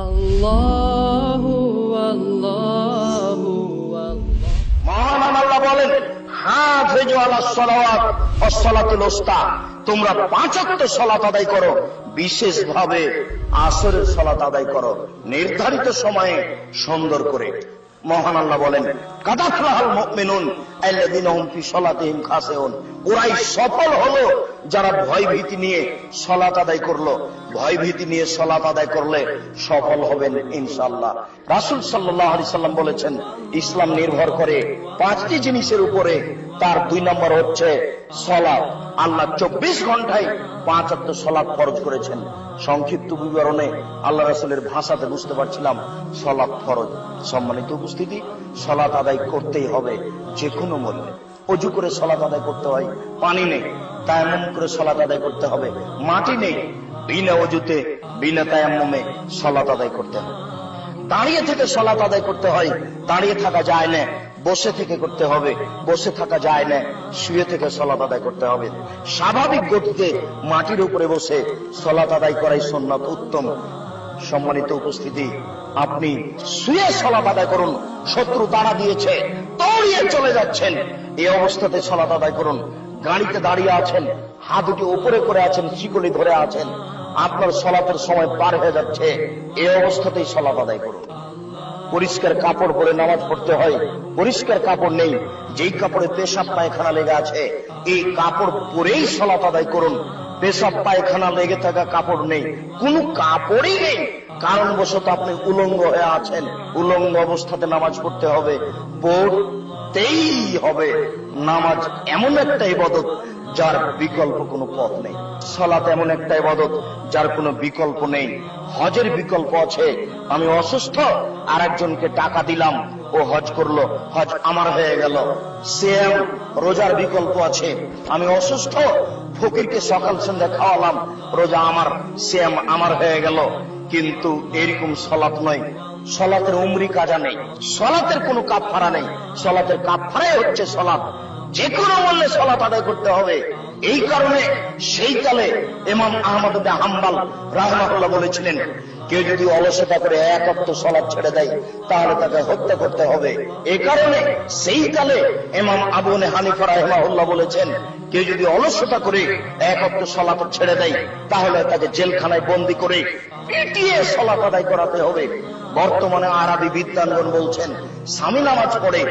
আল্লাহু আল্লাহু আল্লাহ। মহান আল্লাহ বলেন, হাফিজু আলাস সালাওয়াত ওয়াস সালাতুল উস্তা, তোমরা 5 ওয়াক্ত সালাত আদায় করো, বিশেষভাবে আসরের সালাত আদায় করো নির্ধারিত সময়ে সুন্দর করে। মহান আল্লাহ বলেন, কাদ আফলাহাল মুমিনুন আল্লাযীনা হুম ফি সালাতিহিম খাশিউন, ওরাই সফল হলো যারা ভয় ভীতি নিয়ে সালাত আদায় করলো। ভয় ভীতি নিয়ে সালাত আদায় করলে সফল হবেন ইনশাআল্লাহ। রাসূল সাল্লাল্লাহু আলাইহি সাল্লাম বলেছেন, ইসলাম নির্ভর করে 5টি জিনিসের উপরে। তার 2 নম্বর হচ্ছে সালাত। আল্লাহ 24 ঘন্টায় 5 ওয়াক্ত সালাত ফরজ করেছেন। সংক্ষিপ্ত বিবরণে আল্লাহ রাসূলের ভাষাতে বুঝতে পারছিলাম সালাত ফরজ। সম্মানিত উপস্থিতি, সালাত আদায় করতেই হবে যে কোনো মূল্যে। ওযু করে সালাত আদায় করতে হয়, পানি নেই, তায়াম্মুম করে সালাত আদায় করতে হবে, মাটি নেই, বিনা ওযুতে বিনা তায়াম্মুমে সালাত আদায় করতে হবে। দাঁড়িয়ে থেকে সালাত আদায় করতে হয়, দাঁড়িয়ে থাকা যায় না, বসে থেকে করতে হবে, বসে থাকা যায় না, শুয়ে থেকে সালাত আদায় করতে হবে। স্বাভাবিক গতিতে মাটির উপরে বসে সালাত আদায় করাই সুন্নাত, উত্তম। সম্মানিত উপস্থিতি, আপনি শুয়ে সালাত আদায় করুন। শত্রু তাড়া দিয়েছে, দৌড়িয়ে চলে যাচ্ছেন, এই অবস্থাতে সালাত আদায় করুন। গাড়িতে দাঁড়িয়ে আছেন, হাত দুটি উপরে করে আছেন, শিকলি ধরে আছেন, আপনার সালাতের সময় পার হয়ে যাচ্ছে, এই অবস্থাতেই সালাত আদায় করুন। পরিষ্কার কাপড় পরে নামাজ পড়তে হয়, পরিষ্কার কাপড় নেই, যেই কাপড়ে পেশাব পায়খানা লেগে আছে এই কাপড় পরেই সালাত আদায় করুন। পেশাব পায়খানা লেগে থাকা কাপড় নেই, কোনো কাপড়ই নেই, কারণবশত আপনি উলঙ্গ হয়ে আছেন, উলঙ্গ অবস্থাতে নামাজ পড়তে হবে, পড়তেই হবে। নামাজ এমন একটা ইবাদত যার বিকল্প কোনো পথ নেই। সালাত এমন একটা ইবাদত যার কোনো বিকল্প নেই। হজের বিকল্প আছে, আমি অসুস্থ আর একজনকে টাকা দিলাম, ও হজ করলো, হজ আমার হয়ে গেল। সিয়াম রোজার বিকল্প আছে, আমি অসুস্থ, ফকিরকে সকাল সন্ধ্যা খাওয়ালাম, রোজা আমার, সিয়াম আমার হয়ে গেল। কিন্তু এরকম সালাত নয়। সালাতের উমরি কাজা নেই, সালাতের কোনো কাফারা নেই, সালাতের কাফারাই হচ্ছে সালাত। যে কোনো মূল্যে সালাত আদায় করতে হবে। এই কারণে সেই কালে ইমাম আহমদ ইবনে হাম্বল রাহমাহুল্লাহ বলেছিলেন, কেউ যদি অলসতা করে 1 ওয়াক্ত সালাত ছেড়ে দেয় তাহলে তাকে হত্যা করতে হবে। এই কারণে সেই কালে ইমাম আবু হানিফা রাহমাহুল্লাহ বলেছেন, কেউ যদি অলসতা করে 1 ওয়াক্ত সালাত ছেড়ে দেয় তাহলে তাকে জেলখানায় বন্দী করে পিটিয়ে সালাত আদায় করাতে হবে। বর্তমানে আরবি বিদ্বানগণ বলছেন, স্বামী নামাজ পড়ে,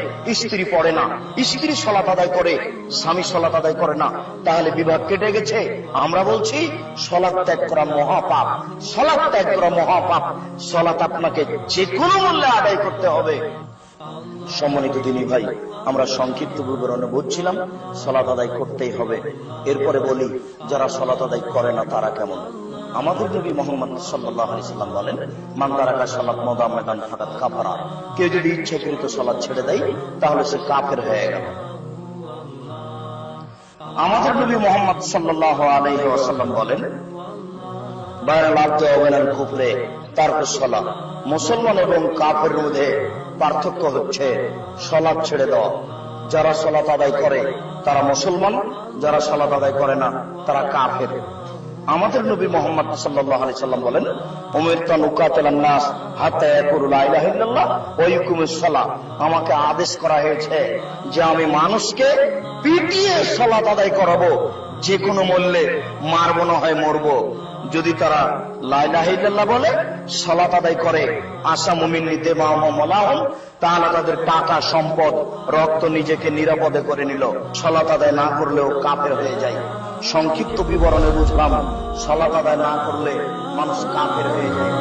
স্ত্রী পড়ে না, স্ত্রী সালাত আদায় করে, স্বামী সালাত আদায় করে না, তাহলে বিভাগ কেটে গেছে। আমরা বলছি সালাত ত্যাগ করা মহাপাপ, সালাত ত্যাগ করা মহাপাপ। সালাত আপনাকে যে কোনো মূল্যে আদায় করতে হবে। সম্মানিত দিনী ভাই, আমরা সংক্ষিপ্ত বিবরণে বুঝছিলাম সালাত আদায় করতেই হবে। এরপরে বলি, যারা সালাত আদায় করে না তারা কেমন? আমাদের নবী মুহাম্মদ সাল্লাল্লাহু আলাইহি সাল্লাম বলেন, মান তারাকা সালাত মুদাম্মাদান ফাকাদ কাফারা, কেউ যদি ইচ্ছাকৃত সালাত ছেড়ে দেয় তাহলে সে কাফের হয়ে গেল। আমাদের নবী মুহাম্মদ সাল্লাল্লাহু আলাইহি ওয়াসাল্লাম বলেন, বাইনাল আবদি ওয়া বাইনাল কুফরি তারকুস সালাত, মুসলমান এবং কাফেরের মধ্যে পার্থক্য হচ্ছে সালাত ছেড়ে দেওয়া। যারা সালাত আদায় করে তারা মুসলমান, যারা সালাত আদায় করে না তারা কাফের। আমাদের নবী মুহাম্মদ সাল্লাল্লাহু আলাইহি সাল্লাম বলেন, উমিরতু আন উকাতিলান নাস হাত্তা ইয়াকুলু লা ইলাহা ইল্লাল্লাহ ওয়া ইউকিমুস সালাহ, আমাকে আদেশ করা হয়েছে যে আমি মানুষকে পিটিয়ে সালাত আদায় করাবো, যে কোনো মূল্যে, মারবো না হয় মরবো। যদি তারা লা ইলাহা ইল্লাল্লাহ বলে, সালাত আদায় করে, আশা মুমিন নিতে মামলাহম, তাহলে তাদের টাকা, সম্পদ, রক্ত নিজেকে নিরাপদে করে নিল। সালাত আদায় না করলেও কাফের হয়ে যায়। সংক্ষিপ্ত বিবরণে বুঝলাম, সালাত আদায় না করলে মানুষ কাফের হয়ে যায়।